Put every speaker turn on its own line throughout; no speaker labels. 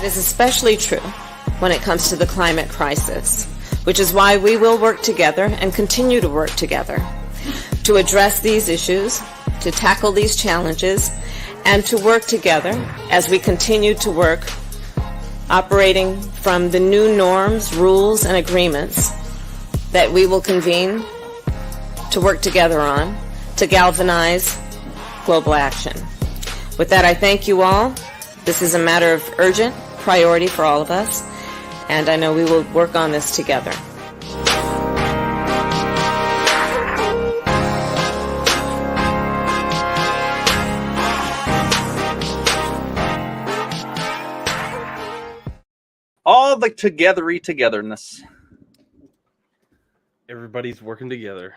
is especially true when it comes to the climate crisis, which is why we will work together and continue to work together to address these issues, to tackle these challenges, and to work together as we continue to work operating from the new norms, rules, and agreements that we will convene to work together on to galvanize global action. With that, I thank you all. This is a matter of urgent priority for all of us, and I know we will work on this together.
All the togetherness.
Everybody's working together,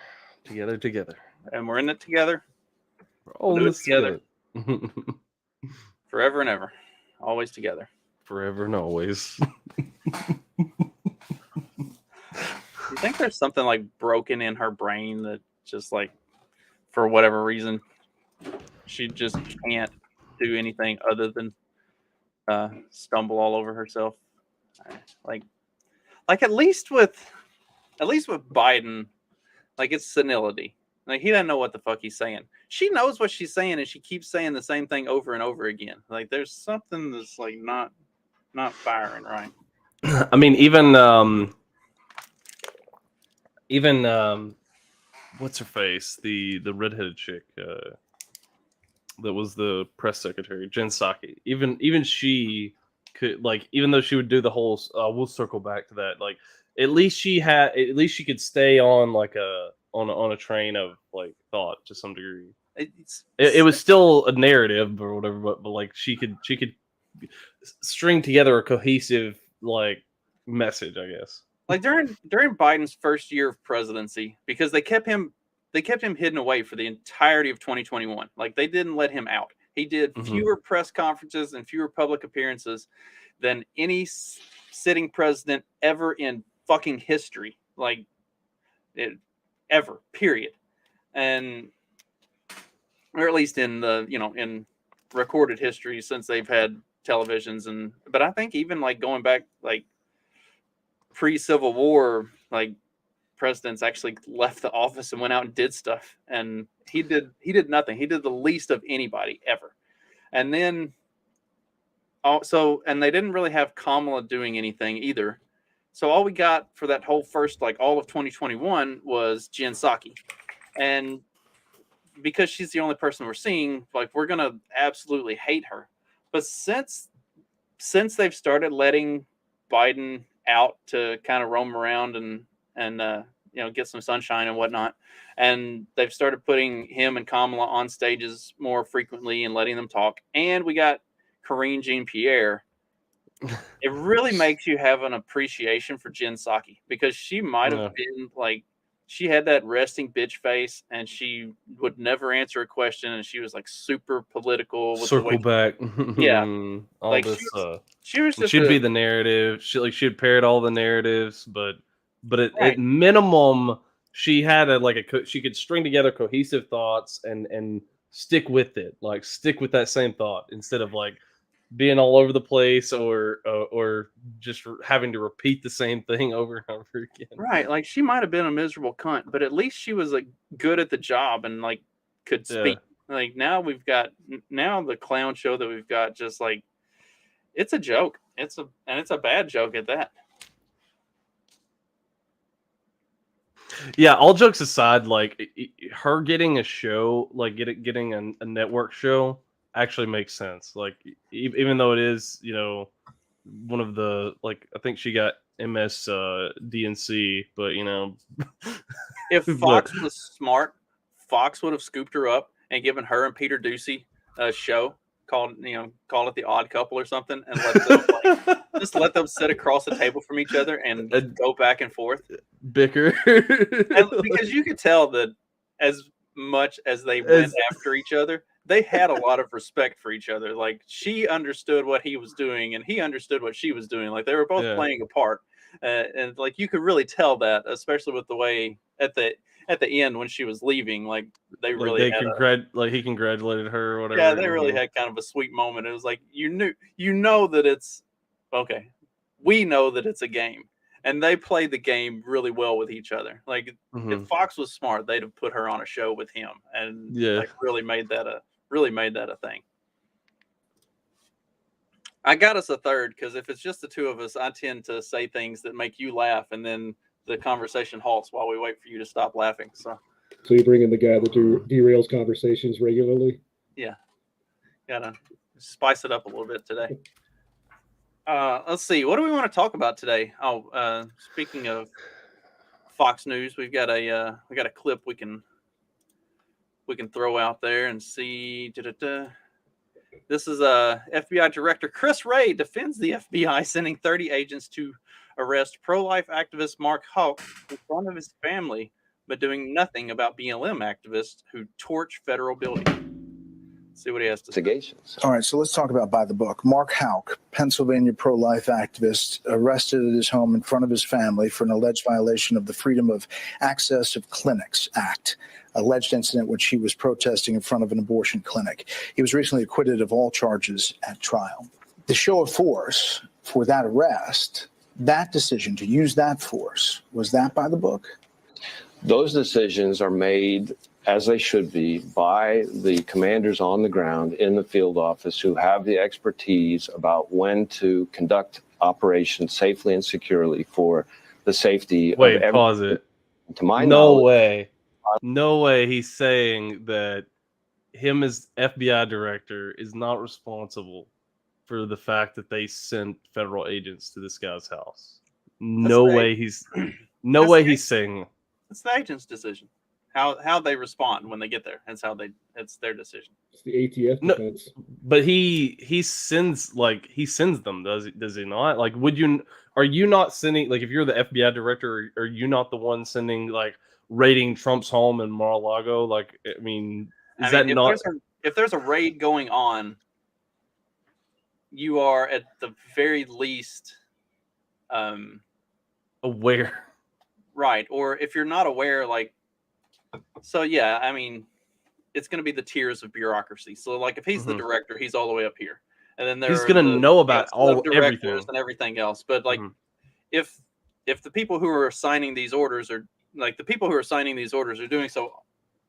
And we're in it together.
We're always together.
Forever and ever. Always together.
Forever and always.
You think there's something like broken in her brain that just like, for whatever reason, she just can't do anything other than stumble all over herself? Like at least with Biden, like it's senility. Like he doesn't know what the fuck he's saying. She knows what she's saying, and she keeps saying the same thing over and over again. Like there's something that's like not firing right.
I mean, even what's her face? The redheaded chick that was the press secretary, Jen Psaki. Even she could, like, even though she would do the whole we'll circle back to that, like at least she could stay on like on a train of like thought to some degree. It was still a narrative or whatever, but like she could string together a cohesive like message, I guess.
Like during Biden's first year of presidency, because they kept him hidden away for the entirety of 2021. Like they didn't let him out. He did fewer press conferences and fewer public appearances than any sitting president ever in fucking history. Like ever, period. And or at least in the, in recorded history since they've had televisions. But I think even like going back like pre-Civil War, like presidents actually left the office and went out and did stuff, and he did nothing. He did the least of anybody ever. And then and they didn't really have Kamala doing anything either. So all we got for that whole first, like all of 2021, was Jen Psaki. And because she's the only person we're seeing, like we're gonna absolutely hate her. But since they've started letting Biden out to kind of roam around and get some sunshine and whatnot, and they've started putting him and Kamala on stages more frequently and letting them talk, and we got Karine Jean-Pierre, it really makes you have an appreciation for Jen Psaki, because she might have been like, she had that resting bitch face, and she would never answer a question, and she was like super political. With
Circle back.
Yeah.
All
like
this.
She was just
she'd be the narrative. She'd parrot all the narratives, but
Right.
at minimum, she had she could string together cohesive thoughts and stick with it. Like stick with that same thought instead of like being all over the place or just having to repeat the same thing over and over again.
Right. Like she might have been a miserable cunt, but at least she was like good at the job and like could speak. Like now the clown show that we've got, just like, it's a joke. It's a bad joke at that.
Yeah, all jokes aside, like her getting a show, like getting a network show actually makes sense. Like even though it is, one of the, like, I think she got MSDNC, but
if Fox was smart, Fox would have scooped her up and given her and Peter Ducey a show called it The Odd Couple or something, and let them just let them sit across the table from each other and go back and forth,
bicker.
And because you could tell that as much as they went after each other, they had a lot of respect for each other. Like she understood what he was doing, and he understood what she was doing. Like they were both playing a part, and like you could really tell that, especially with the way at the end when she was leaving, like they really
he congratulated her or whatever.
Yeah, they really had kind of a sweet moment. It was like you know that it's okay, we know that it's a game, and they play the game really well with each other. Like if Fox was smart, they'd have put her on a show with him, and like really made that a thing. I got us a third because if it's just the two of us, I tend to say things that make you laugh, and then the conversation halts while we wait for you to stop laughing. So
you bring in the guy that derails conversations regularly?
Yeah, gotta spice it up a little bit today. Let's see. What do we want to talk about today? Oh, speaking of Fox News, we've got a clip we can throw out there and see. This is FBI Director Chris Wray defends the FBI sending 30 agents to arrest pro-life activist Mark Houck in front of his family, but doing nothing about BLM activists who torch federal buildings. See what he has to say.
All right, so let's talk about by the book. Mark Houck, Pennsylvania pro-life activist, arrested at his home in front of his family for an alleged violation of the Freedom of Access of Clinics Act, alleged incident which he was protesting in front of an abortion clinic. He was recently acquitted of all charges at trial. The show of force for that arrest, that decision to use that force, was that by the book?
Those decisions are made, as they should be, by the commanders on the ground in the field office who have the expertise about when to conduct operations safely and securely for the safety of everyone.
Pause it.
To my knowledge,
no way he's saying that him as FBI director is not responsible for the fact that they sent federal agents to this guy's house. No way he's saying
it's the agent's decision. How they respond when they get there. It's their decision.
It's the ATF defense.
No, but he sends them, does he not? Like, are you not sending, like, if you're the FBI director, are you not the one sending, like, raiding Trump's home in Mar-a-Lago? Like, I mean,
if there's a raid going on, you are at the very least
aware.
Right. Or if you're not aware, like, so yeah, I mean, it's going to be the tiers of bureaucracy. So like if he's the director, he's all the way up here. And then he's going to
know about
everything and everything else. But like if the people who are signing these orders are doing so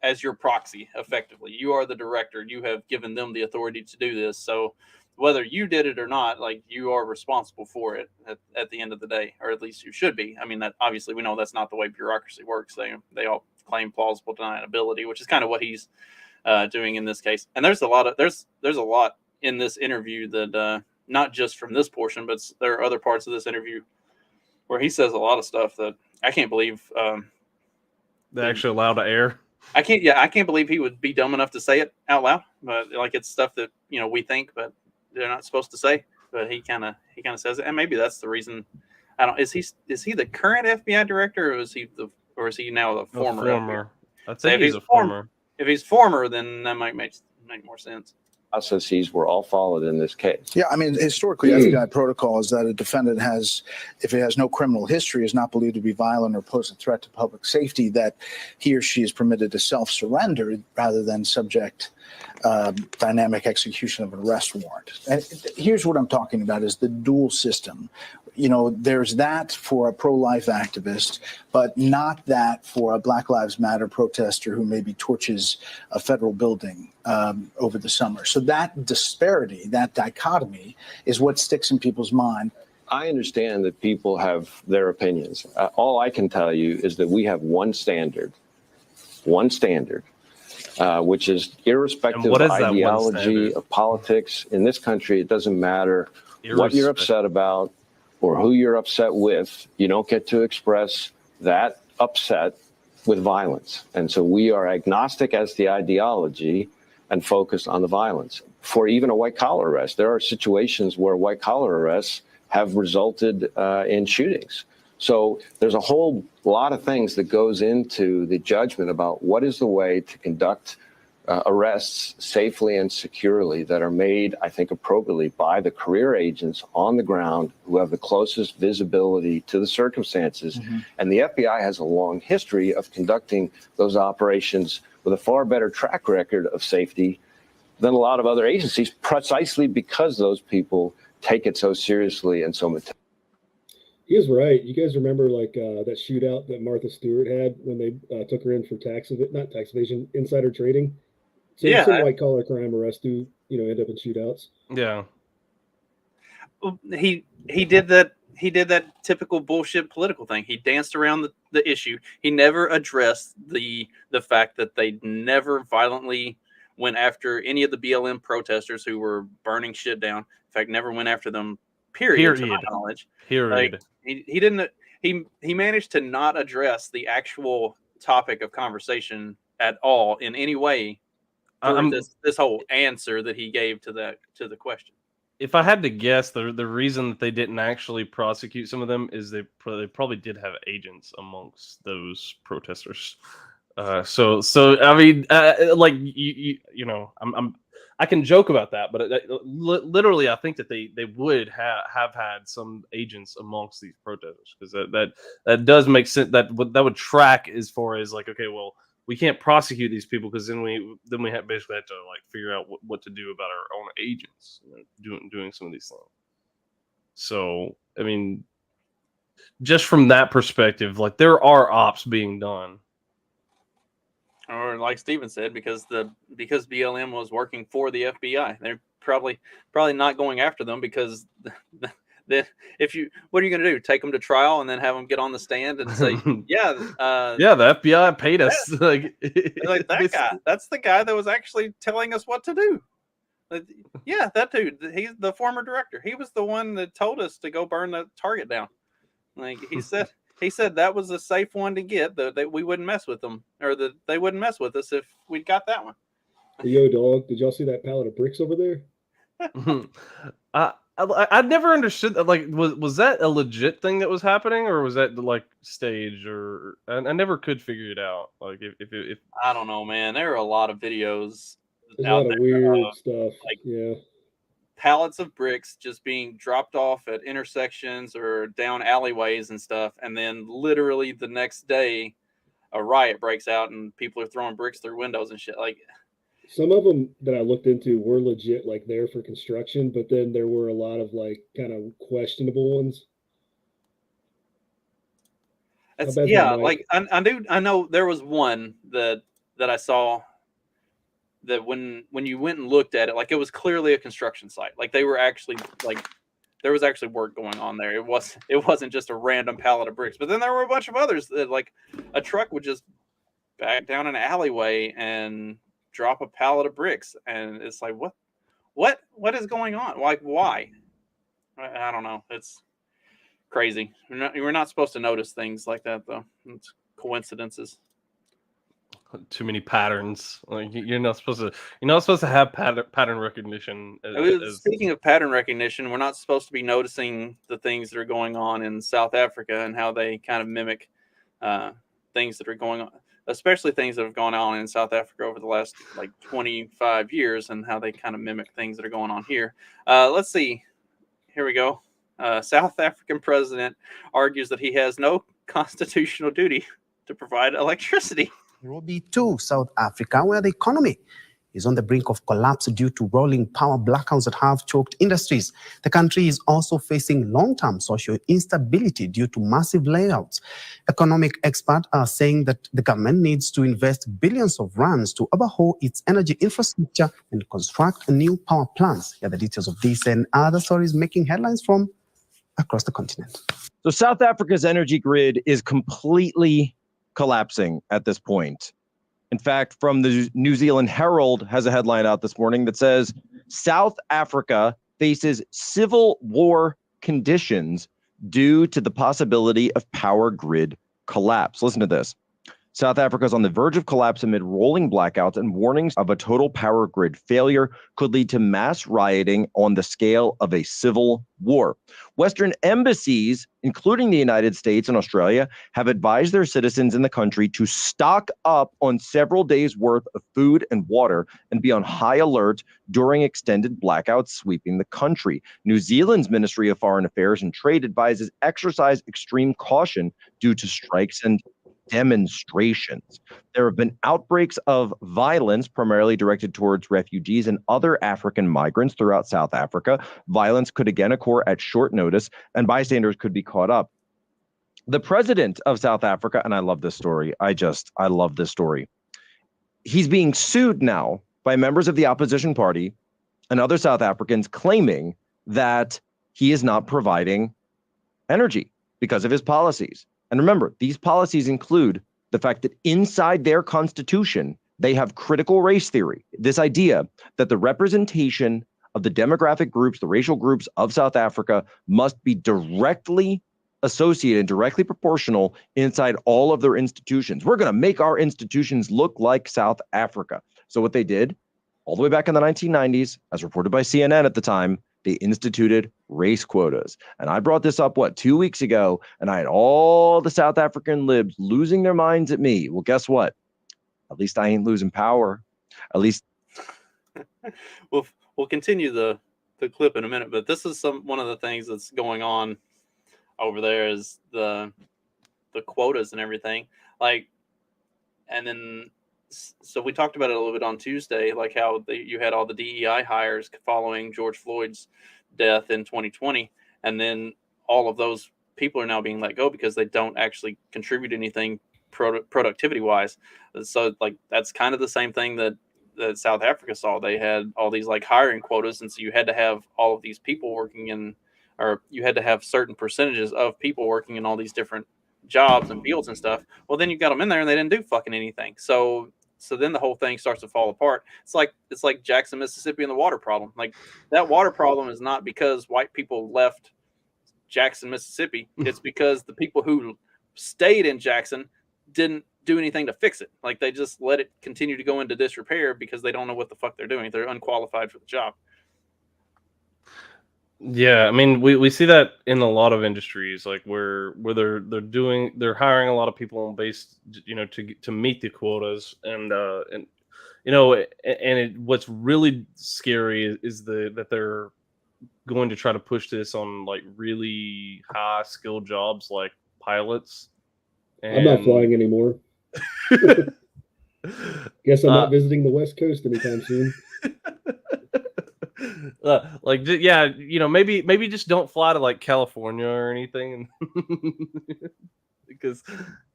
as your proxy, effectively, you are the director, you have given them the authority to do this. So whether you did it or not, like, you are responsible for it at the end of the day, or at least you should be. I mean, that obviously we know that's not the way bureaucracy works. They all claim plausible deniability, which is kind of what he's doing in this case. And there's a lot in this interview that not just from this portion, but there are other parts of this interview where he says a lot of stuff that I can't believe
they actually allowed to air.
I can't believe he would be dumb enough to say it out loud. But like, it's stuff that, you know, we think, but they're not supposed to say. But he kind of says it, and maybe that's the reason. I don't. Is he the current FBI director, or is he now the former?
Former. I'd say he's a former.
If he's former, then that might make more sense.
Processes were all followed in this case.
Yeah, I mean, historically, FBI protocol is that a defendant if it has no criminal history, is not believed to be violent or pose a threat to public safety, that he or she is permitted to self-surrender rather than subject dynamic execution of an arrest warrant. And here's what I'm talking about is the dual system. You know, there's that for a pro-life activist, but not that for a Black Lives Matter protester who maybe torches a federal building over the summer. So that disparity, that dichotomy, is what sticks in people's mind.
I understand that people have their opinions. All I can tell you is that we have one standard, which is irrespective of ideology, of politics. In this country, it doesn't matter what you're upset about or who you're upset with. You don't get to express that upset with violence. And so we are agnostic as the ideology and focused on the violence. For even a white-collar arrest, there are situations where white-collar arrests have resulted in shootings. So there's a whole lot of things that goes into the judgment about what is the way to conduct arrests safely and securely that are made, I think, appropriately by the career agents on the ground who have the closest visibility to the circumstances. And the FBI has a long history of conducting those operations with a far better track record of safety than a lot of other agencies, precisely because those people take it so seriously and so meticulously.
He is right. You guys remember that shootout that Martha Stewart had when they took her in for not tax evasion, insider trading? Some white collar crime arrests do, end up in shootouts.
Yeah.
He did that. He did that typical bullshit political thing. He danced around the issue. He never addressed the fact that they never violently went after any of the BLM protesters who were burning shit down. In fact, never went after them. Period. To my knowledge.
Period.
Like, he didn't. He managed to not address the actual topic of conversation at all in any way. This whole answer that he gave to the question.
If I had to guess, the reason that they didn't actually prosecute some of them is they probably did have agents amongst those protesters. So I mean, like I can joke about that, but literally, I think that they would have had some agents amongst these protesters, because that does make sense. That would track as far as like, okay, well, we can't prosecute these people because then we basically have to like figure out what to do about our own agents doing some of these things. So I mean, just from that perspective, like there are ops being done.
Or like Steven said, because BLM was working for the FBI, they're probably not going after them because what are you going to do? Take them to trial and then have them get on the stand and say, yeah,
the FBI paid us. Like
that guy. That's the guy that was actually telling us what to do. Yeah, that dude. He's the former director. He was the one that told us to go burn the Target down. Like he said. He said that was a safe one to get, that we wouldn't mess with them, or that they wouldn't mess with us if we'd got that one.
Yo, dog, did y'all see that pallet of bricks over there?
I never understood that. Like, was that a legit thing that was happening, or was that like staged? Or I never could figure it out. Like, if
I don't know, man. There are a lot of videos.
There's a lot of weird stuff.
Like,
yeah.
Pallets of bricks just being dropped off at intersections or down alleyways and stuff, and then literally the next day a riot breaks out and people are throwing bricks through windows and shit. Like,
some of them that I looked into were legit, like there for construction, but then there were a lot of like kind of questionable ones.
Like I know there was one that I saw that when you went and looked at it, like it was clearly a construction site. Like they were actually like there was actually work going on there. It wasn't just a random pallet of bricks. But then there were a bunch of others that like a truck would just back down an alleyway and drop a pallet of bricks, and it's like what is going on? Like why? I don't know. It's crazy. We're not supposed to notice things like that though. It's coincidences.
Too many patterns. Like you're not supposed to have pattern recognition.
Speaking of pattern recognition, we're not supposed to be noticing the things that are going on in South Africa and how they kind of mimic things that are going on, especially things that have gone on in South Africa over the last like 25 years, and how they kind of mimic things that are going on here. Let's see. Here we go. South African president argues that he has no constitutional duty to provide electricity.
Nairobi to South Africa, where the economy is on the brink of collapse due to rolling power blackouts that have choked industries. The country is also facing long-term social instability due to massive layouts. Economic experts are saying that the government needs to invest billions of rands to overhaul its energy infrastructure and construct new power plants. Here are the details of this and other stories making headlines from across the continent.
So South Africa's energy grid is completely collapsing at this point. In fact, from the New Zealand Herald has a headline out this morning that says South Africa faces civil war conditions due to the possibility of power grid collapse. Listen to this. South Africa is on the verge of collapse amid rolling blackouts, and warnings of a total power grid failure could lead to mass rioting on the scale of a civil war. Western embassies, including the United States and Australia, have advised their citizens in the country to stock up on several days' worth of food and water and be on high alert during extended blackouts sweeping the country. New Zealand's Ministry of Foreign Affairs and Trade advises exercise extreme caution due to strikes and demonstrations. There have been outbreaks of violence, primarily directed towards refugees and other African migrants throughout South Africa. Violence could again occur at short notice, and bystanders could be caught up. The president of South Africa, and I love this story. I love this story. He's being sued now by members of the opposition party and other South Africans claiming that he is not providing energy because of his policies. And remember, these policies include the fact that inside their constitution, they have critical race theory. This idea that the representation of the demographic groups, the racial groups of South Africa must be directly associated, directly proportional inside all of their institutions. We're going to make our institutions look like South Africa. So what they did all the way back in the 1990s, as reported by CNN at the time, they instituted race quotas. And I brought this up, 2 weeks ago, and I had all the South African libs losing their minds at me. Well, guess what? At least I ain't losing power. At least.
We'll continue the clip in a minute, but this is one of the things that's going on over there is the quotas and everything. And then so we talked about it a little bit on Tuesday, like how you had all the DEI hires following George Floyd's death in 2020. And then all of those people are now being let go because they don't actually contribute anything productivity wise. So that's kind of the same thing that South Africa saw. They had all these hiring quotas. And so you had to have all of these people working or you had to have certain percentages of people working in all these different jobs and fields and stuff. Well, then you got them in there and they didn't do fucking anything. So then the whole thing starts to fall apart. It's like Jackson, Mississippi and the water problem. That water problem is not because white people left Jackson, Mississippi. It's because the people who stayed in Jackson didn't do anything to fix it. They just let it continue to go into disrepair because they don't know what the fuck they're doing. They're unqualified for the job.
Yeah, I mean, we see that in a lot of industries, where they're hiring a lot of people based, to meet the quotas, and what's really scary is that they're going to try to push this on really high skilled jobs like pilots. And
I'm not flying anymore. Guess I'm not visiting the West Coast anytime soon.
Maybe just don't fly to California or anything, because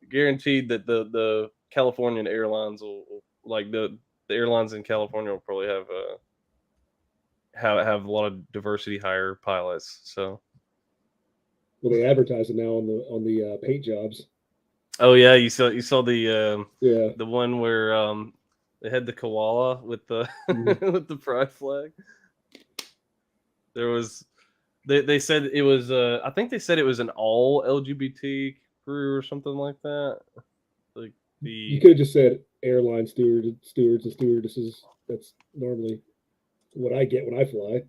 guaranteed that the Californian airlines will the airlines in California will probably have a lot of diversity hire pilots. So,
well, they advertise it now on the paint jobs.
Oh yeah, you saw the the one where they had the koala with the with the pride flag. There was, they said it was, I think they said it was an all LGBT crew or something like that. You
could have just said airline stewards and stewardesses. That's normally what I get when I fly.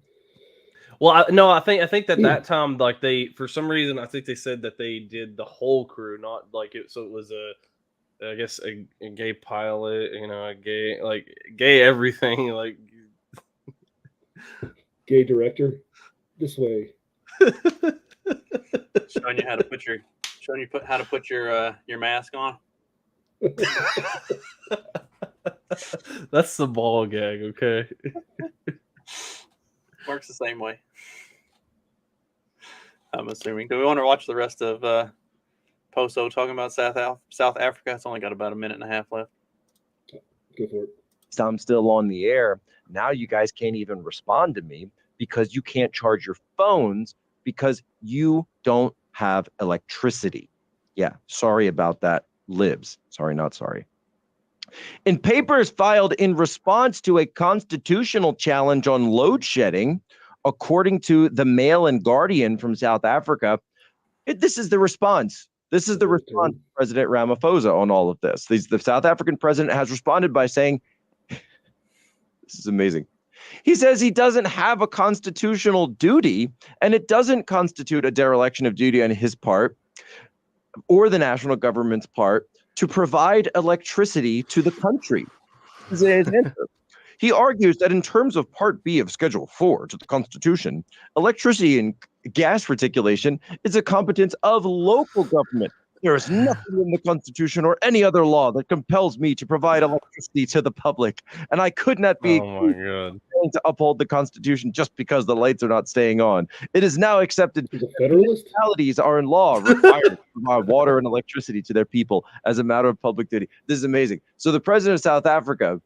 Well, I think that time, they, for some reason, I think they said that they did the whole crew, not it. So it was I guess a gay pilot, a gay everything,
gay director, this way.
Showing you how to put your mask on.
That's the ball gag, okay?
Works the same way. I'm assuming. Do we want to watch the rest of Poso talking about South Africa? It's only got about a minute and a half left.
Go for it.
I'm still on the air. Now you guys can't even respond to me because you can't charge your phones because you don't have electricity. Yeah, sorry about that, libs. Sorry, not sorry. In papers filed in response to a constitutional challenge on load shedding, according to the Mail and Guardian from South Africa, this is the response. This is the response to President Ramaphosa on all of this. The South African president has responded by saying, this is amazing. He says he doesn't have a constitutional duty, and it doesn't constitute a dereliction of duty on his part or the national government's part to provide electricity to the country. He argues that in terms of Part B of Schedule 4 to the Constitution, electricity and gas reticulation is a competence of local government, There is nothing in the Constitution or any other law that compels me to provide electricity to the public, and I could not be
Oh my god.
to uphold the Constitution just because the lights are not staying on. It is now accepted
He's a federalist.
municipalities are in law required to provide water and electricity to their people as a matter of public duty. This is amazing. So the president of South Africa,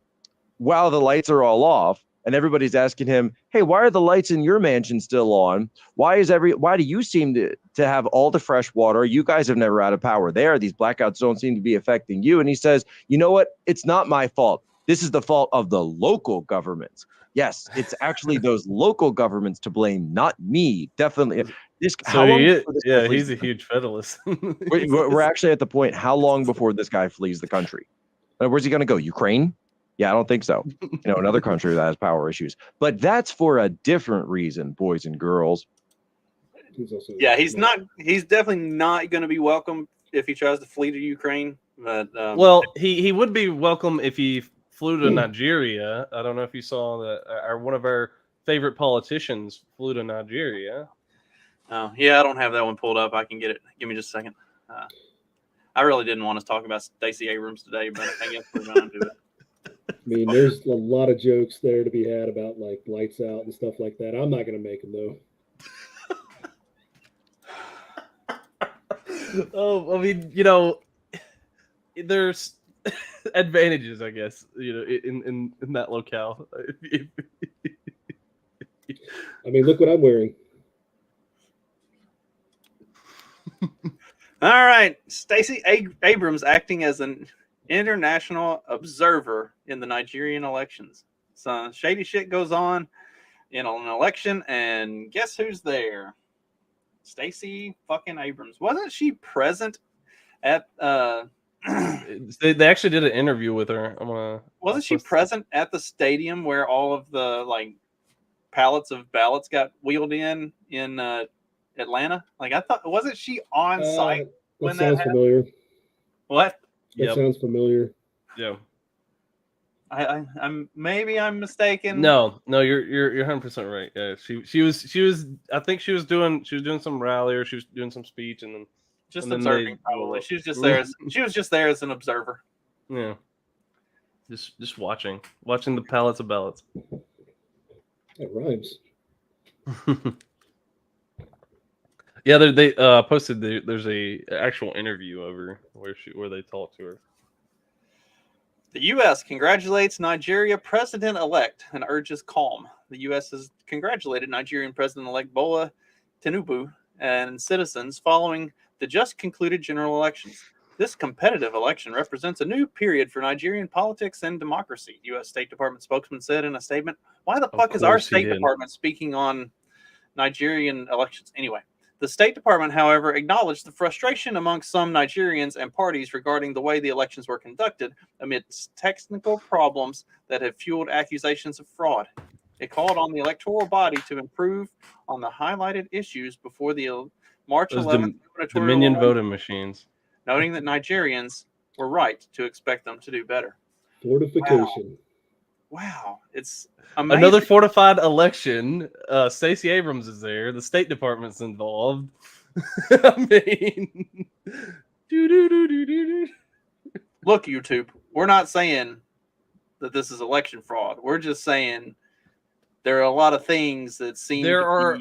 while the lights are all off, and everybody's asking him, hey, why are the lights in your mansion still on? Why do you seem to have all the fresh water? You guys have never had a power there. These blackouts don't seem to be affecting you. And he says, you know what? It's not my fault. This is the fault of the local governments. Yes, it's actually those local governments to blame, not me. Definitely.
He's a huge federalist.
We're actually at the point, how long before this guy flees the country? Where's he going to go? Ukraine? Yeah, I don't think so. Another country that has power issues. But that's for a different reason, boys and girls.
He's definitely not going to be welcome if he tries to flee to Ukraine. But
he would be welcome if he flew to Nigeria. I don't know if you saw that. One of our favorite politicians flew to Nigeria.
Oh, yeah, I don't have that one pulled up. I can get it. Give me just a second. I really didn't want to talk about Stacey Abrams today, but I guess we're going to do it.
I mean, there's a lot of jokes there to be had about like lights out and stuff like that. I'm not going to make them though.
Oh, I mean, there's advantages, I guess, in that locale.
I mean, look what I'm wearing.
All right, Stacey Abrams acting as an international observer in the Nigerian elections. Some shady shit goes on in an election, and guess who's there? Stacey fucking Abrams. Wasn't she present at
they actually did an interview with her.
Wasn't she present at the stadium where all of the pallets of ballots got wheeled in Atlanta? Like, I thought, wasn't she on site when that happened?
Familiar.
What?
That sounds familiar.
Yeah.
I'm mistaken.
No, you're 100% right. Yeah, she was. I think she was doing some rally, or she was doing some speech, and then
observing. Probably she was just there. She was just there as an observer.
Yeah. Just watching the pallets of ballots.
That rhymes.
Yeah, they posted there's a actual interview over where they talk to her.
The U.S. congratulates Nigeria president-elect and urges calm. The U.S. has congratulated Nigerian President-elect Bola Tinubu and citizens following the just concluded general elections. This competitive election represents a new period for Nigerian politics and democracy, U.S. State Department spokesman said in a statement. Why the fuck is our State Department speaking on Nigerian elections? Anyway, the State Department, however, acknowledged the frustration among some Nigerians and parties regarding the way the elections were conducted amidst technical problems that have fueled accusations of fraud. It called on the electoral body to improve on the highlighted issues before the March 11th
Dominion voting machines,
noting that Nigerians were right to expect them to do better.
Fortification.
Wow. It's amazing.
Another fortified election. Stacey Abrams is there. The State Department's involved. I mean,
look, YouTube, we're not saying that this is election fraud. We're just saying there are a lot of things that seem.
There are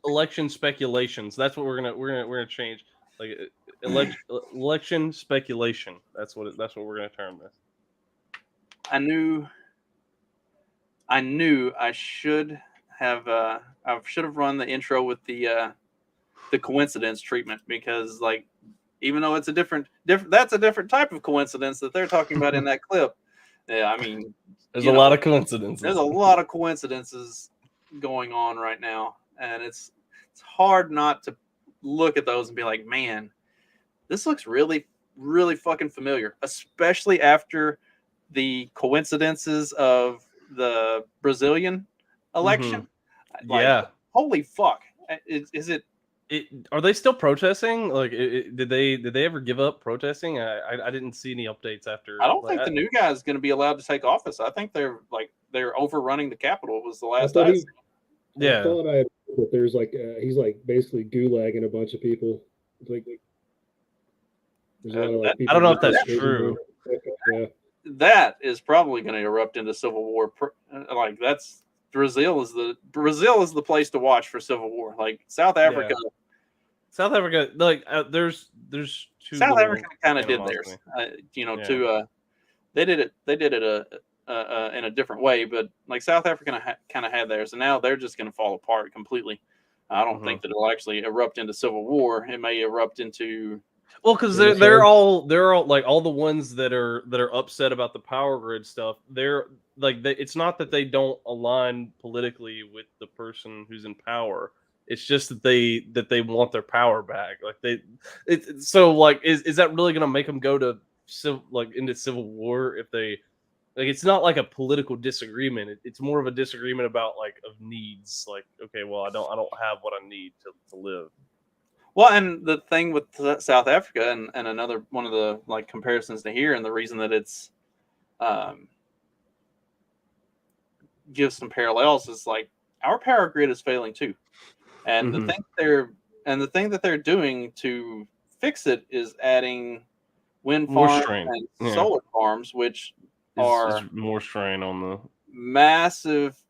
election speculations. That's what we're gonna change. Like election speculation. That's what we're gonna term this.
I knew I should have run the intro with the coincidence treatment, because even though it's a different that's a different type of coincidence that they're talking about in that clip. Yeah, I mean,
there's a lot of coincidences.
There's a lot of coincidences going on right now, and it's hard not to look at those and be like, man, this looks really, really fucking familiar, especially after the coincidences of the Brazilian election.
Mm-hmm.
Holy fuck. Is it
are they still protesting? Did they ever give up protesting? I didn't see any updates after.
I don't think the new guy is going to be allowed to take office. I think they're overrunning the Capitol was the last I
thought I had that there's he's basically gulagging a bunch of people. There's a lot of, like,
I don't know if
people
that's
who-
true.
Yeah.
That is probably going to erupt into civil war. Like that's Brazil is the place to watch for civil war. Like South Africa.
Yeah. South Africa, like there's two.
South
little
Africa kind of did
animals
theirs,
to me.
to they did it in a different way, but like South Africa kind of had theirs, and now they're just going to fall apart completely. I don't think that it'll actually erupt into civil war. It may erupt into
because they're all like all the ones that are upset about the power grid stuff. They're like it's not that they don't align politically with the person who's in power. It's just that they want their power back. Like so like is that really going to make them go to into civil war if they like? It's not like a political disagreement. It's more of a disagreement about like of needs. Like, okay, well I don't have what I need to live.
Well, and the thing with South Africa and another one of the like comparisons to here, and the reason that it's gives some parallels is like our power grid is failing too. And the thing that they're doing to fix it is adding wind farms and solar farms, which are
more strain on the
massive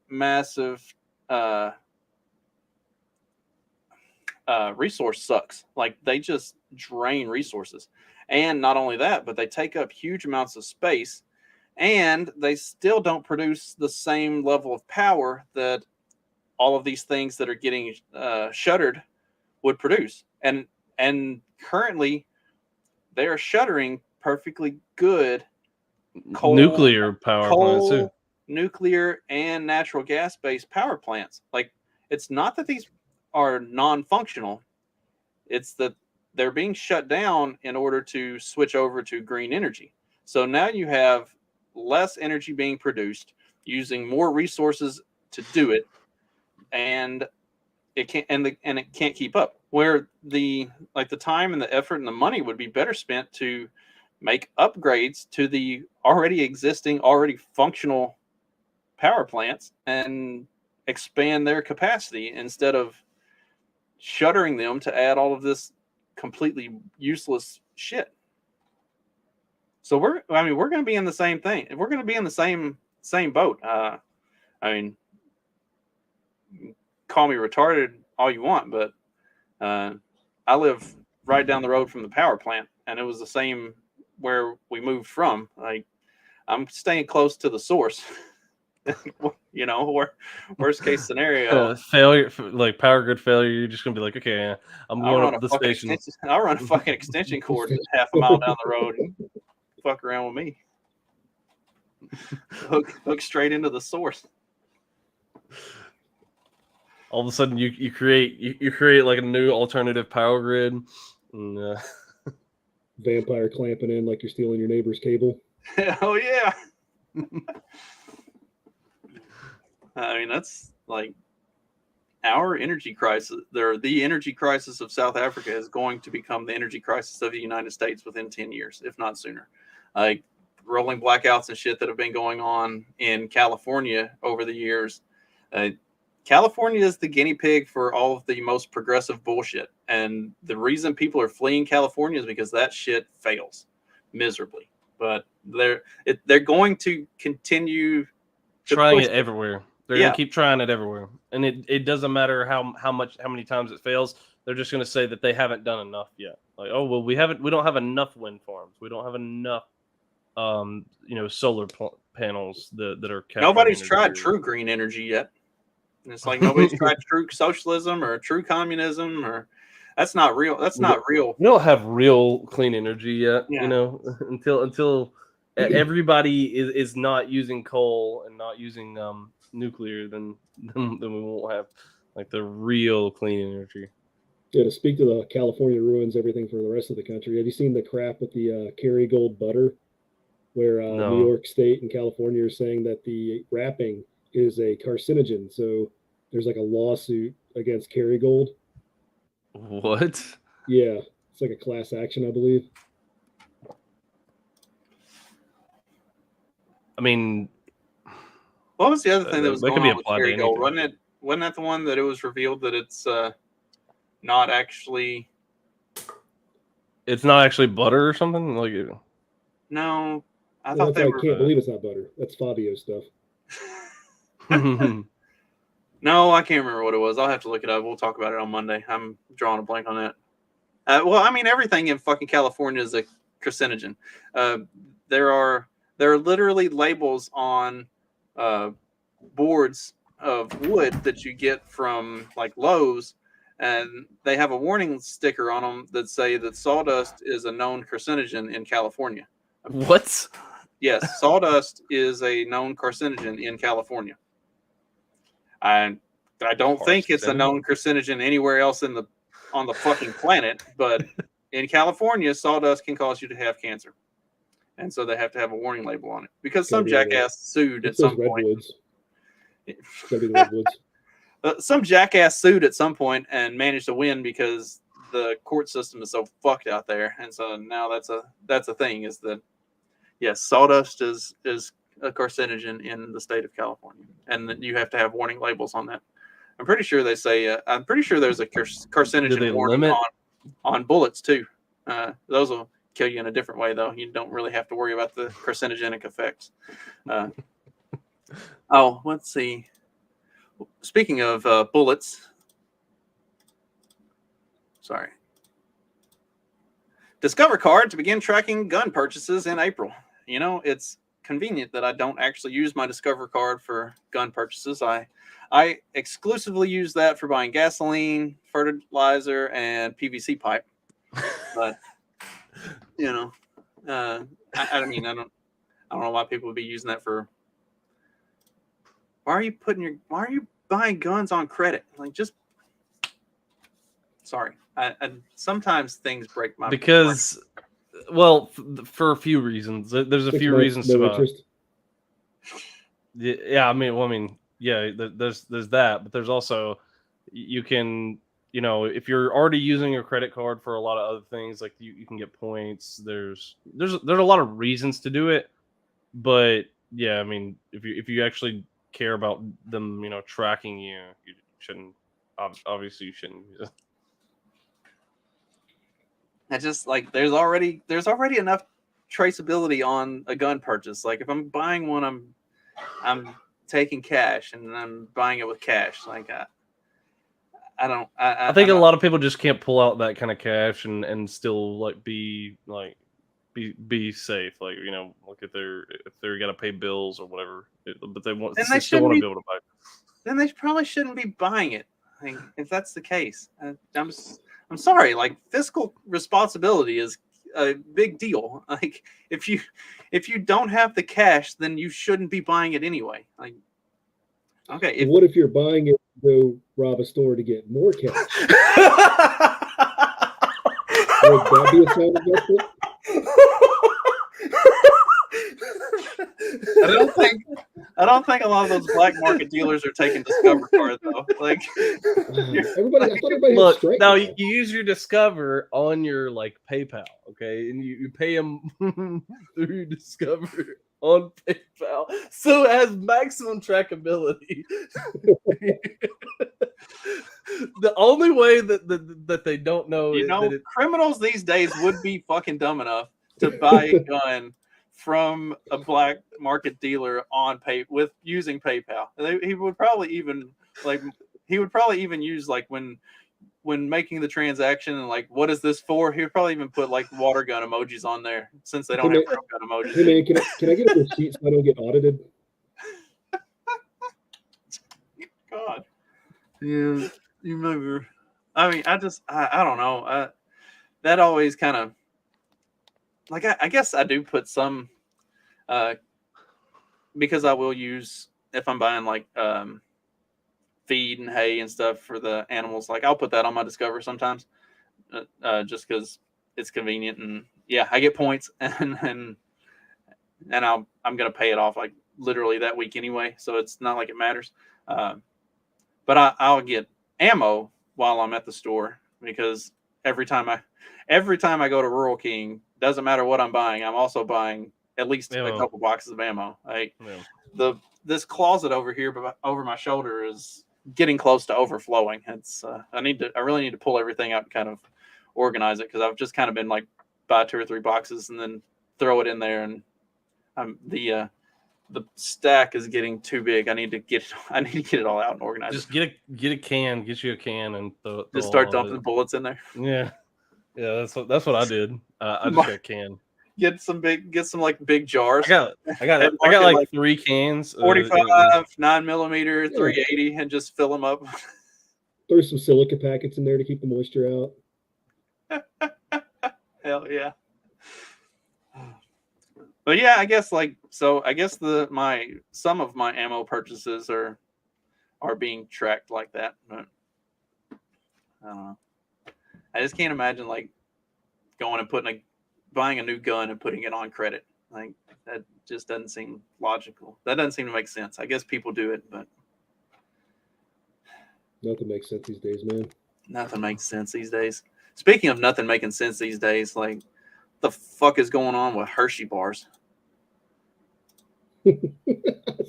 resource sucks. Like they just drain resources. And not only that, but they take up huge amounts of space, and they still don't produce the same level of power that all of these things that are getting shuttered would produce. And currently they are shuttering perfectly good
nuclear power plants too.
Nuclear and natural gas based power plants. Like it's not that these are non-functional, it's that they're being shut down in order to switch over to green energy. So now you have less energy being produced using more resources to do it, and it can't it can't keep up. Where the time and the effort and the money would be better spent to make upgrades to the already functional power plants and expand their capacity instead of shuttering them to add all of this completely useless shit. So we're going to be in the same thing. We're going to be in the same boat. I mean, call me retarded all you want, but I live right down the road from the power plant, and it was the same where we moved from. Like I'm staying close to the source. Worst case scenario,
failure, like power grid failure. You're just gonna be like, okay, I'm going up the station.
I'll run a fucking extension cord half a mile down the road and fuck around with me. Hook straight into the source.
All of a sudden, you create like a new alternative power grid. And,
vampire clamping in like you're stealing your neighbor's cable.
Oh yeah. I mean, that's like our energy crisis. The energy crisis of South Africa is going to become the energy crisis of the United States within 10 years, if not sooner. Like rolling blackouts and shit that have been going on in California over the years. California is the guinea pig for all of the most progressive bullshit. And the reason people are fleeing California is because that shit fails miserably. But they're going to continue
trying it everywhere. They're gonna keep trying it everywhere, and it doesn't matter how many times it fails. They're just gonna say that they haven't done enough yet. Like, oh well, we don't have enough wind farms. We don't have enough, solar panels that are.
Nobody's tried true green energy yet. And it's like nobody's tried true socialism or true communism, or that's not real. That's not real.
We don't have real clean energy yet.
Yeah.
Until everybody is not using coal and not using nuclear, then we won't have like the real clean energy.
Yeah, to speak to the California ruins everything for the rest of the country. Have you seen the crap with the Kerrygold butter, where
No.
New York State and California are saying that the wrapping is a carcinogen? So there's like a lawsuit against Kerrygold.
What?
Yeah, it's like a class action, I believe.
I mean,
what was the other thing that was going on with Kerrygold? Wasn't that the one that it was revealed that it's not actually
It's not actually butter or something like it.
No, I thought they were.
I can't believe it's not butter. That's Fabio stuff.
No, I can't remember what it was. I'll have to look it up. We'll talk about it on Monday. I'm drawing a blank on that. Well, I mean, everything in fucking California is a carcinogen. There are literally labels on boards of wood that you get from like Lowe's, and they have a warning sticker on them that say that sawdust is a known carcinogen in California.
What?
Yes, sawdust is a known carcinogen in California. I don't think it's a known carcinogen anywhere else on the fucking planet, but in California, sawdust can cause you to have cancer, and so they have to have a warning label on it because some jackass sued at some point. Some jackass sued at some point and managed to win because the court system is so fucked out there, and so now that's a thing. Is that yes, sawdust is a carcinogen in the state of California, and that you have to have warning labels on that. I'm pretty sure they say. I'm pretty sure there's a carcinogen warning on bullets too. Those will kill you in a different way, though. You don't really have to worry about the carcinogenic effects. Let's see. Speaking of bullets, sorry. Discover card to begin tracking gun purchases in April. You know, it's convenient that I don't actually use my Discover card for gun purchases. I exclusively use that for buying gasoline, fertilizer, and PVC pipe. But you know, I mean, I don't know why people would be using that for. Why are you buying guns on credit? Like, just sorry. I sometimes things break my
because. Well, for a few reasons. There's a few reasons to. Yeah, I mean, yeah. There's that, but there's also you can, you know, if you're already using your credit card for a lot of other things, like you can get points. There's a lot of reasons to do it, but yeah, I mean, if you actually care about them, you know, tracking you shouldn't. Obviously, you shouldn't use it.
I just like there's already enough traceability on a gun purchase. Like if I'm buying one, I'm taking cash and I'm buying it with cash. Like I
think a lot of people just can't pull out that kind of cash and still like be safe. Like, you know, like if they're gonna pay bills or whatever, but they still want to be able to buy.
Then they probably shouldn't be buying it. Like, if that's the case, I'm sorry. Like, fiscal responsibility is a big deal. Like, if you don't have the cash, then you shouldn't be buying it anyway. Like, okay.
What if you're buying it to go rob a store to get more cash? Would that be a sound investment?
I don't think a lot of those black market dealers are taking Discover card though. Like
everybody, I thought everybody had
look.
straight
Now you use your Discover on your like PayPal, okay, and you pay them through Discover on PayPal, so it has maximum trackability. The only way that they don't know,
you know, criminals these days would be fucking dumb enough to buy a gun from a black market dealer on using PayPal. He would probably even use like when making the transaction and like, what is this for? He would probably even put like water gun emojis on there since they don't have real gun emojis.
Hey man, can I get a receipt so I don't get audited?
God. Yeah, you remember. I mean, I don't know. That always kind of like I guess I do put some because I will use if I'm buying like feed and hay and stuff for the animals, like I'll put that on my Discover sometimes just because it's convenient, and yeah, I get points and I'm gonna pay it off like literally that week anyway, so it's not like it matters. But I'll get ammo while I'm at the store because every time I go to Rural King, doesn't matter what I'm buying, I'm also buying at least a couple boxes of ammo. Like this closet over here over my shoulder is getting close to overflowing. It's I really need to pull everything out and kind of organize it because I've just kind of been like buy 2 or 3 boxes and then throw it in there, and the stack is getting too big. I need to get it all out and organize.
Just get a can, get you a can, and
just start dumping bullets in there.
Yeah, that's what I did. I just got a can.
Get some like big jars.
I got like 3 cans.
45, 9mm, 380, and just fill them up.
Throw some silica packets in there to keep the moisture out.
Hell yeah. But yeah, I guess some of my ammo purchases are being tracked like that. But I don't know. I just can't imagine like going and buying a new gun and putting it on credit. Like that just doesn't seem logical. That doesn't seem to make sense. I guess people do it, but
nothing makes sense these days, man.
Nothing makes sense these days. Speaking of nothing making sense these days, like the fuck is going on with Hershey bars?
I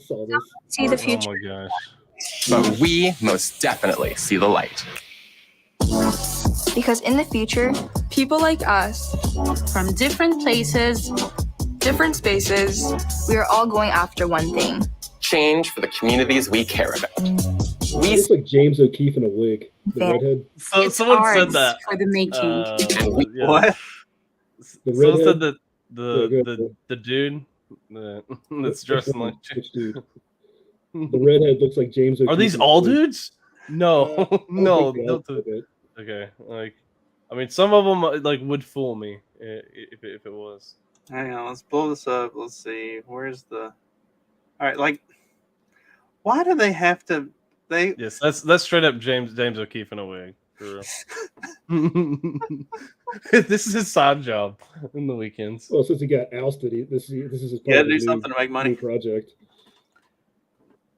saw this.
See the future.
Oh my gosh.
But we most definitely see the light.
Because in the future,
people like us, from different places, different spaces,
we are all going after one thing.
Change for the communities we care about.
We looks like James O'Keefe in a wig. The redhead.
So someone said that
for the making.
Yeah.
What?
Someone said that the dude that's dressed like
dude. The redhead looks like James O'Keefe.
Are these all dudes? No, no.
Okay.
Okay, like, I mean, some of them like would fool me if it was.
Hang on, let's blow this up. Let's see. Where's the? All right, like, why do they have to?
Yes, that's straight up James O'Keefe in a wig. For real. This is his side job in the weekends.
Well, since he got ousted, this is his
part of do something to make money.
New project.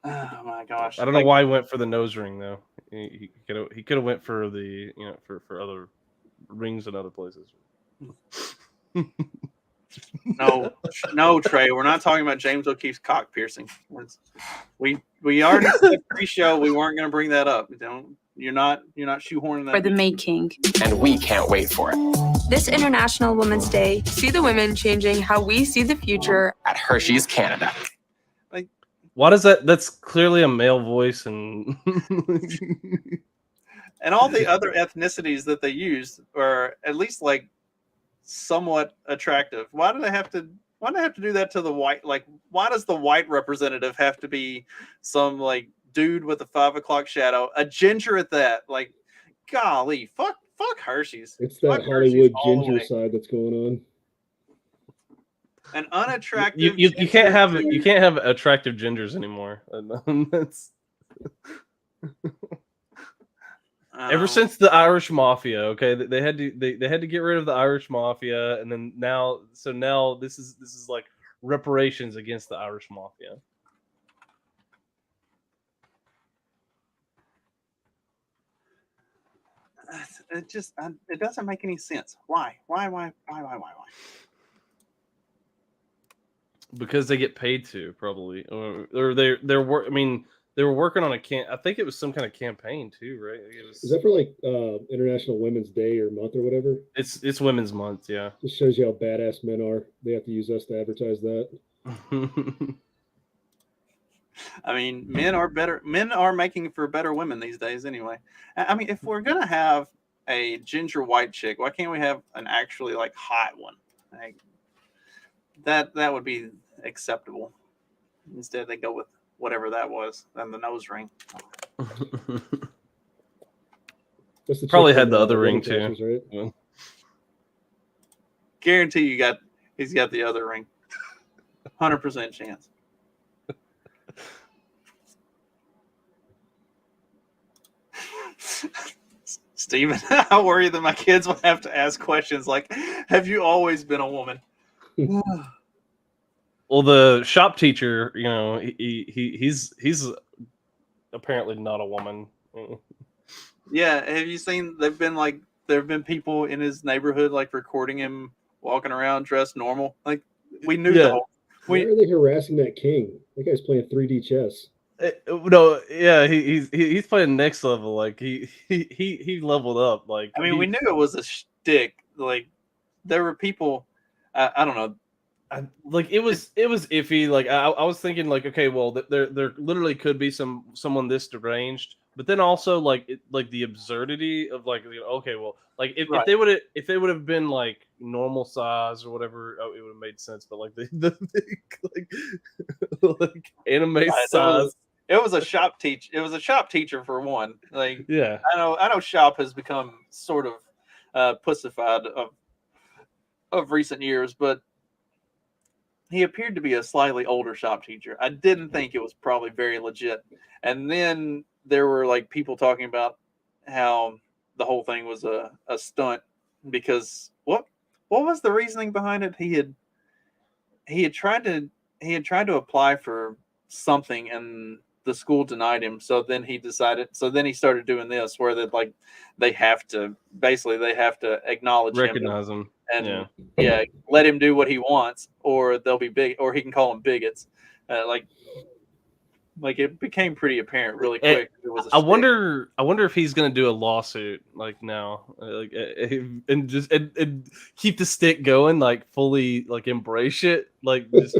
Oh my gosh!
I don't know why he went for the nose ring though. He could have went for the for other rings in other places.
No, Trey. We're not talking about James O'Keefe's cock piercing. We already said pre-show we weren't going to bring that up. You're not shoehorning that
for the making,
and we can't wait for it.
This International Women's Day, see the women changing how we see the future
at Hershey's Canada.
Why does that? That's clearly a male voice, and
and all the other ethnicities that they use are at least like somewhat attractive. Why do they have to do that to the white? Like, why does the white representative have to be some like dude with a 5 o'clock shadow, a ginger at that? Like, golly, fuck Hershey's.
It's that Hollywood ginger side that's going on.
An unattractive.
You can't have attractive gingers anymore. That's ever since the Irish Mafia. Okay, they had to get rid of the Irish Mafia, and then now this is like reparations against the Irish Mafia.
It doesn't make any sense. Why?
Because they get paid to, probably, or they're work. I mean, they were working on I think it was some kind of campaign too, right?
Is that for like International Women's Day or month or whatever?
It's Women's Month, yeah.
Just shows you how badass men are. They have to use us to advertise that.
I mean, men are better. Men are making for better women these days, anyway. I mean, if we're gonna have a ginger white chick, why can't we have an actually like hot one? Like, that would be acceptable. Instead, they go with whatever that was and the nose ring.
Probably had the other ring too.
Right?
Yeah.
Guarantee he's got the other ring. 100% chance. Steven, I worry that my kids will have to ask questions like, have you always been a woman?
Well, the shop teacher, he's apparently not a woman.
Yeah, have you seen? There have been people in his neighborhood like recording him walking around dressed normal. Like, we knew that.
Why are they harassing that king? That guy's playing 3D chess.
No, yeah, he's playing next level. Like he leveled up. Like,
I mean, we knew it was a shtick. Like, there were people. I don't know.
Like it was iffy. Like I was thinking like, okay, well there literally could be someone this deranged, but then also like the absurdity of like, okay, well, like if they would have been like normal size or whatever, it would have made sense. But like the like anime size.
It was a shop teach. It was a shop teacher for one. Like,
yeah,
I know shop has become sort of pussified of recent years, but he appeared to be a slightly older shop teacher. I didn't think it was probably very legit. And then there were like people talking about how the whole thing was a stunt because what was the reasoning behind it? He had tried to apply for something and the school denied him. So then he started doing this where they have to acknowledge
recognize him.
And let him do what he wants, or they'll be big, or he can call them bigots. Like it became pretty apparent really quick.
I wonder if he's gonna do a lawsuit like now, like and just and keep the stick going, like fully like embrace it, like just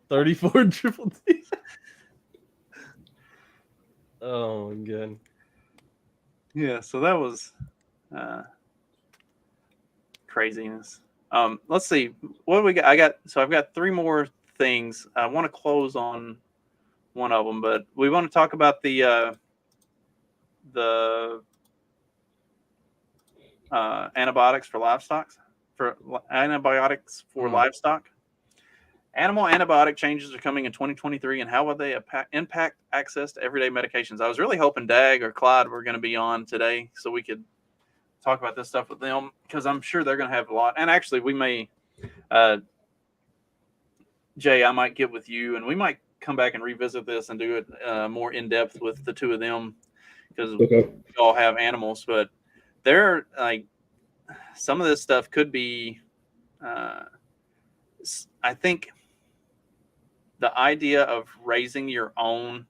34 triple D. Oh my god.
Yeah, so that was craziness. Let's see what do we got. I've got three more things. I want to close on one of them, but we want to talk about the antibiotics for livestock. Animal antibiotic changes are coming in 2023, and how will they impact access to everyday medications? I was really hoping Dag or Clyde were going to be on today so we could talk about this stuff with them, because I'm sure they're going to have a lot. And actually, we may, Jay, I might get with you, and we might come back and revisit this and do it more in depth with the two of them, because we all have animals. But they're like, some of this stuff could be, I think, the idea of raising your own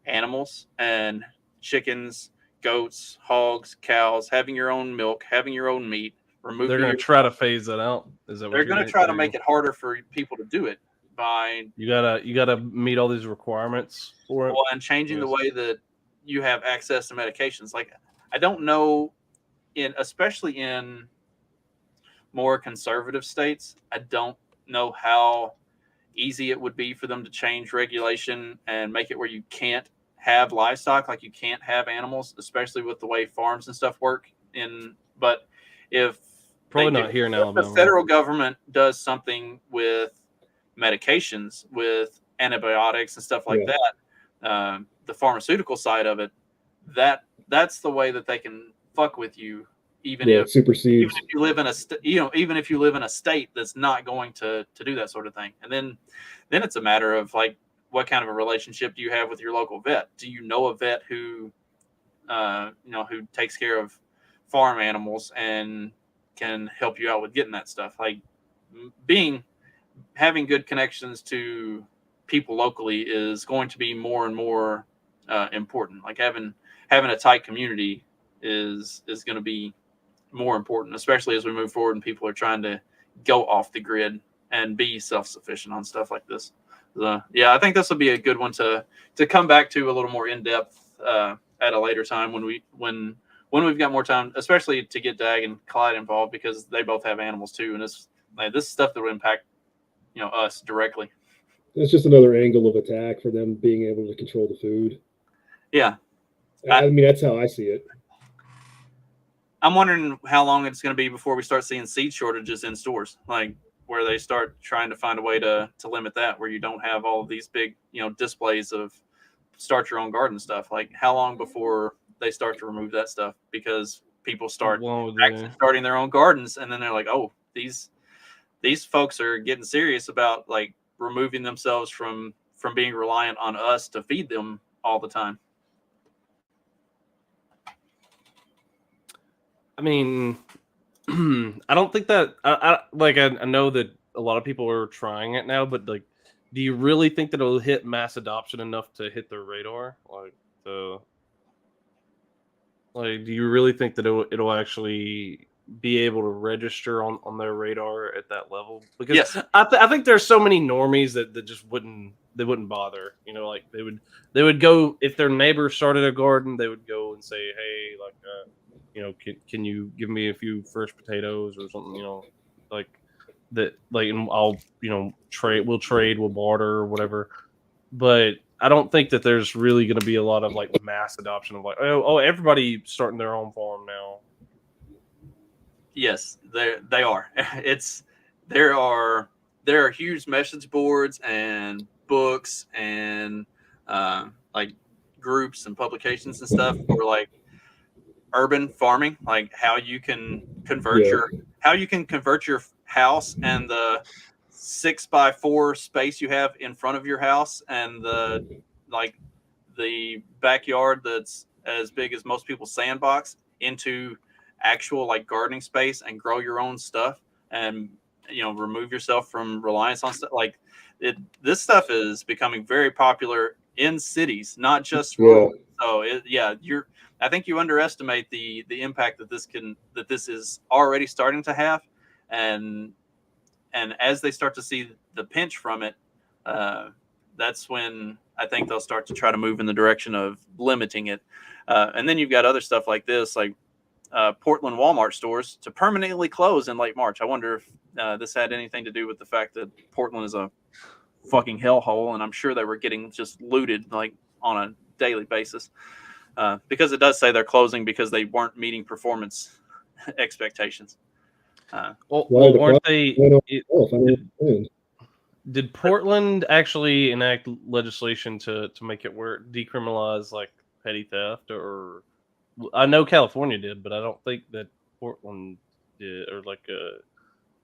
animals and chickens, goats, hogs, cows, having your own milk, having your own meat,
they're going to try to phase that out. Is that what
they're going to try to make it harder for people to do it by
you gotta meet all these requirements for it.
Well, and changing the way that you have access to medications. Like, I don't know, especially in more conservative states, I don't know how easy it would be for them to change regulation and make it where you can't have livestock, like you can't have animals, especially with the way farms and stuff work. But if
not here now,
the federal government does something with medications, with antibiotics and stuff like that, the pharmaceutical side of it, that's the way that they can fuck with you. Even if you live in even if you live in a state that's not going to do that sort of thing. And then it's a matter of like, what kind of a relationship do you have with your local vet? Do you know a vet who who takes care of farm animals and can help you out with getting that stuff? Like, having good connections to people locally is going to be more and more important. Like having a tight community is going to be more important, especially as we move forward and people are trying to go off the grid and be self-sufficient on stuff like this. I think this will be a good one to come back to a little more in depth at a later time when we've got more time, especially to get Dag and Clyde involved, because they both have animals too, and this is stuff that will impact us directly.
It's just another angle of attack for them being able to control the food.
Yeah,
I mean, that's how I see it.
I'm wondering how long it's going to be before we start seeing seed shortages in stores, like where they start trying to find a way to limit that, where you don't have all of these big, displays of start your own garden stuff. Like, how long before they start to remove that stuff? Because people start starting their own gardens, and then they're like, oh, these folks are getting serious about like removing themselves from being reliant on us to feed them all the time.
I mean, I don't think that I know that a lot of people are trying it now, but like, do you really think that it'll hit mass adoption enough to hit their radar? Like, Like, do you really think that it'll actually be able to register on their radar at that level? Because
Yes.
I think there's so many normies that just wouldn't bother. You know, like they would go if their neighbor started a garden, they would go and say, hey, like, you know, can you give me a few fresh potatoes or something? You know, like that, like, and I'll, you know, we'll barter or whatever. But I don't think that there's really going to be a lot of like mass adoption of like, oh, everybody starting their own farm now.
Yes, they are. There are huge message boards and books and like groups and publications and stuff for like urban farming, like how you can convert your house and the 6x4 space you have in front of your house and the backyard that's as big as most people's sandbox into actual like gardening space and grow your own stuff and, you know, remove yourself from reliance on stuff like it. This stuff is becoming very popular in cities, not just rural. So I think you underestimate the impact that this is already starting to have, and as they start to see the pinch from it, that's when I think they'll start to try to move in the direction of limiting it. And then you've got other stuff like this, like Portland Walmart stores to permanently close in late March. I wonder if this had anything to do with the fact that Portland is a fucking hellhole, and I'm sure they were getting just looted like on a daily basis. Because it does say they're closing because they weren't meeting performance expectations.
Weren't they? Did Portland actually enact legislation to make it decriminalize like petty theft? Or I know California did, but I don't think that Portland did, or like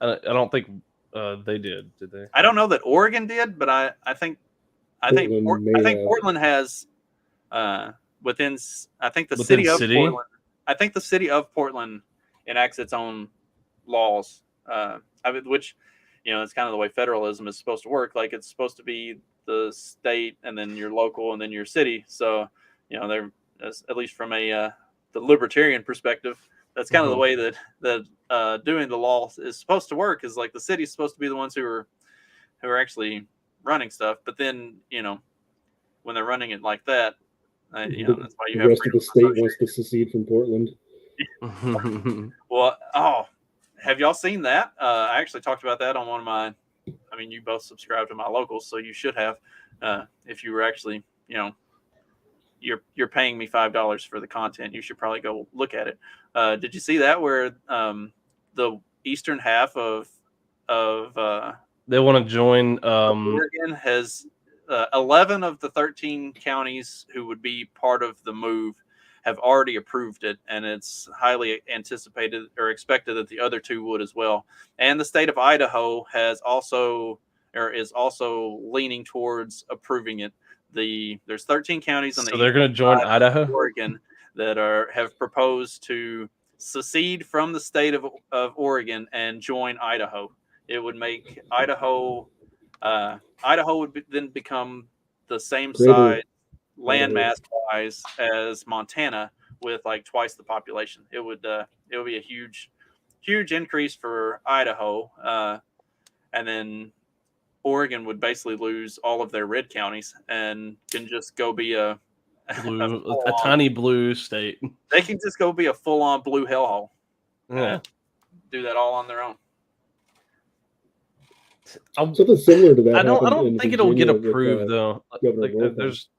I don't think they did they?
I don't know that Oregon did, but I think Portland has within the city of Portland. I think the city of Portland enacts its own laws, which, you know, it's kind of the way federalism is supposed to work. Like it's supposed to be the state and then your local and then your city. So, you know, they're, at least from the libertarian perspective, that's kind of the way that doing the law is supposed to work. Is like the city's supposed to be the ones who are actually running stuff. But then, you know, when they're running it like that, you know, that's why you have
the rest of the state wants to secede from Portland.
Well, have y'all seen that? I actually talked about that on one of my. I mean, you both subscribe to my locals, so you should have. If you were actually, you know, you're paying me $5 for the content, you should probably go look at it. Did you see that where the eastern half of
they want to join?
Oregon has 11 of the 13 counties who would be part of the move have already approved it, and it's highly anticipated or expected that the other two would as well. And the state of Idaho is also leaning towards approving it. There's 13 counties on the
so they're going to join Idaho,
Oregon that have proposed to secede from the state of Oregon and join Idaho. It would make Idaho would then become the same size landmass wise as Montana with like twice the population. It would be a huge increase for Idaho, and then Oregon would basically lose all of their red counties and can just go be a
tiny blue state.
They can just go be a full-on blue hellhole.
Yeah,
do that all on their own.
Something similar to that.
I don't think it'll get approved though. Like, there's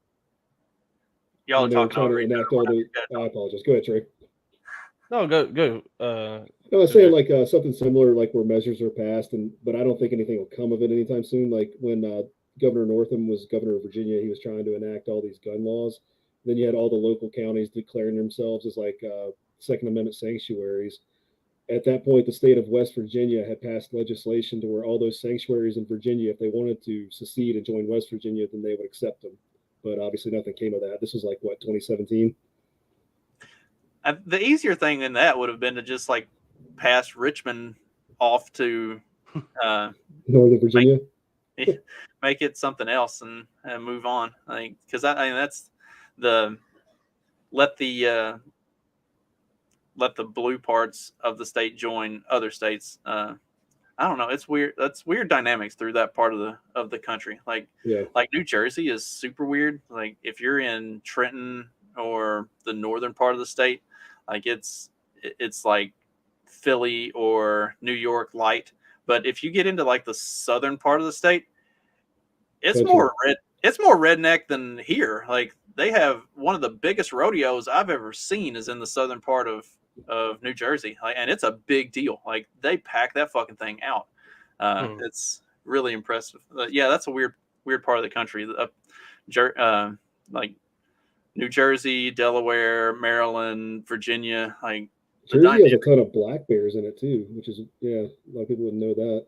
y'all are talking
trying to enact all the. I apologize. Go ahead, Trey.
No, go.
I was saying like something similar, like where measures are passed, but I don't think anything will come of it anytime soon. Like when Governor Northam was governor of Virginia, he was trying to enact all these gun laws. Then you had all the local counties declaring themselves as like Second Amendment sanctuaries. At that point, the state of West Virginia had passed legislation to where all those sanctuaries in Virginia, if they wanted to secede and join West Virginia, then they would accept them. But obviously nothing came of that. This was like, what, 2017?
The easier thing in that would have been to just like pass Richmond off to
Northern Virginia.
Make it something else and move on. I think because that's let the let the blue parts of the state join other states. I don't know. It's weird. That's weird dynamics through that part of the country. Like New Jersey is super weird. Like if you're in Trenton or the northern part of the state, like it's like Philly or New York light. But if you get into like the southern part of the state, it's more red. It's more redneck than here. Like they have one of the biggest rodeos I've ever seen is in the southern part of New Jersey. Like, and it's a big deal. Like they pack that fucking thing out. It's really impressive. Yeah, that's a weird part of the country. Like New Jersey, Delaware, Maryland, Virginia. Like
Jersey has a ton of black bears in it too, which is a lot of people wouldn't know that.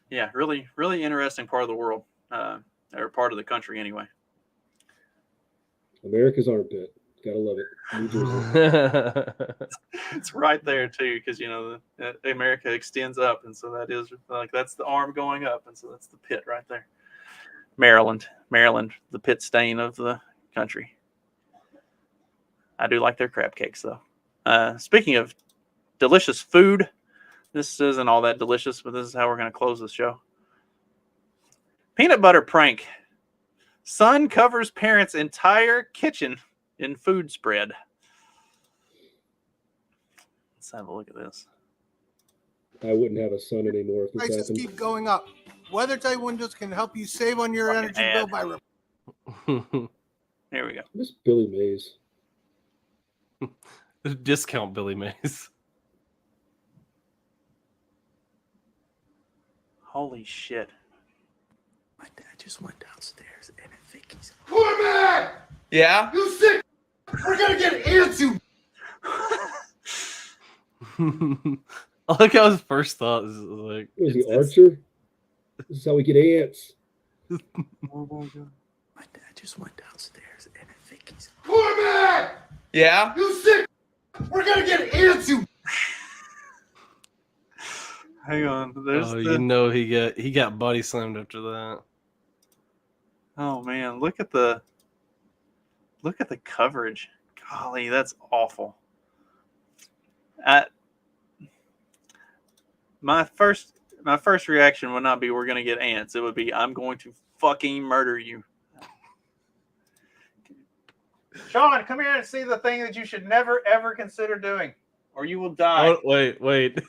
Yeah, really, really interesting part of the world, or part of the country anyway.
America's armpit, gotta love it. New Jersey.
It's right there too, because America extends up, and so that is like that's the arm going up, and so that's the pit right there. Maryland, the pit stain of the country. I do like their crab cakes though. Speaking of delicious food, this isn't all that delicious, but this is how we're going to close the show. Peanut butter prank. Son covers parents' entire kitchen in food spread. Let's have a look at this.
I wouldn't have a son anymore if this
Prices
happened.
keep going up. WeatherTight windows can help you save on your energy bill by.
Here we go.
This Billy Mays.
Discount Billy Mays.
Holy shit.
My dad just went downstairs and I think he's...
Poor man!
Yeah?
You sick? We're gonna get ants, you...
I like how his first thought is like...
Was he Archer? This is how we get ants.
My dad just went downstairs and I think he's...
Poor man!
Yeah?
You sick? We're gonna get ants, you...
Hang on.
He got body slammed after that.
Oh man, look at the coverage. Golly, that's awful. My first reaction would not be we're gonna get ants. It would be I'm going to fucking murder you. Sean, come here and see the thing that you should never ever consider doing, or you will die.
Oh, wait.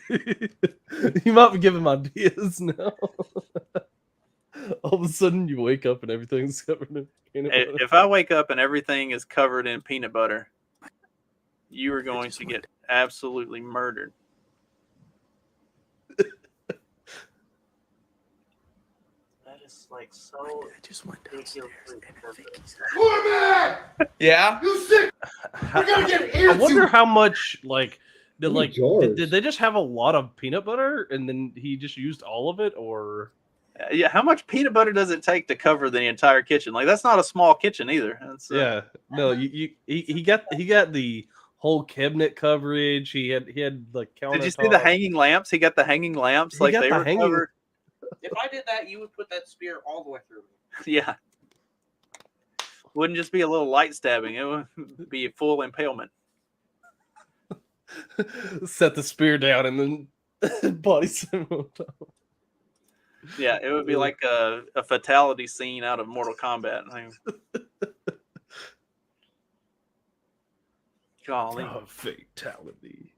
You might be giving my ideas now. All of a sudden, you wake up and everything's covered in peanut butter.
If I wake up and everything is covered in peanut butter, you are going to get absolutely murdered. That is like so.
I just went downstairs and I think he's...
Poor man!
Yeah?
You sick? We're gonna get ants,
I wonder
you...
how much did they just have a lot of peanut butter and then he just used all of it, or?
Yeah, how much peanut butter does it take to cover the entire kitchen? Like that's not a small kitchen either.
Yeah, no, he got the whole cabinet coverage. He had like countertops.
Did you see the hanging lamps? He got the hanging lamps. Like they were covered.
If I did that, you would put that spear all the way through.
Yeah, wouldn't just be a little light stabbing. It would be a full impalement.
Set the spear down and then body slam on top.
Yeah, it would be like a fatality scene out of Mortal Kombat. Golly.
Oh, fatality.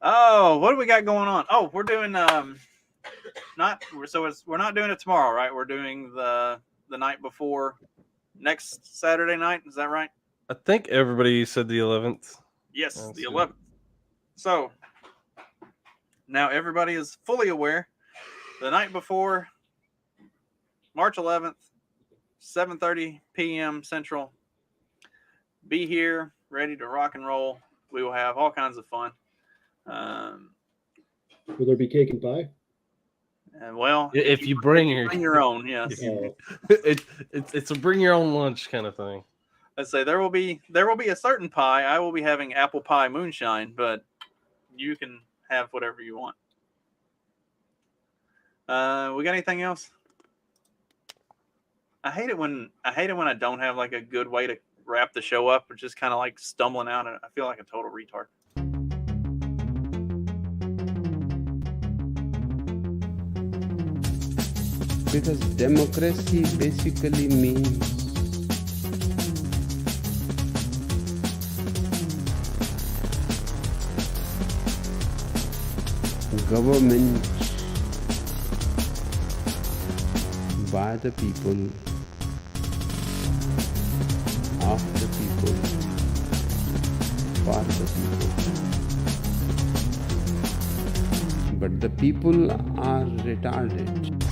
Oh, what do we got going on? Oh, we're doing we're not doing it tomorrow, right? We're doing the night before next Saturday night. Is that right?
I think everybody said the 11th.
Yes, the 11th. So now everybody is fully aware. The night before, March 11th, 7:30 p.m. Central. Be here, ready to rock and roll. We will have all kinds of fun.
Will there be cake and pie?
And well,
if you bring
your own, yes.
It's a bring your own lunch kind of thing.
Let's say there will be a certain pie. I will be having apple pie moonshine, but you can have whatever you want. We got anything else? I hate it when I don't have like a good way to wrap the show up, or just kind of like stumbling out, and I feel like a total retard.
Because democracy basically means government by the people, of the people, for the people. But the people are retarded.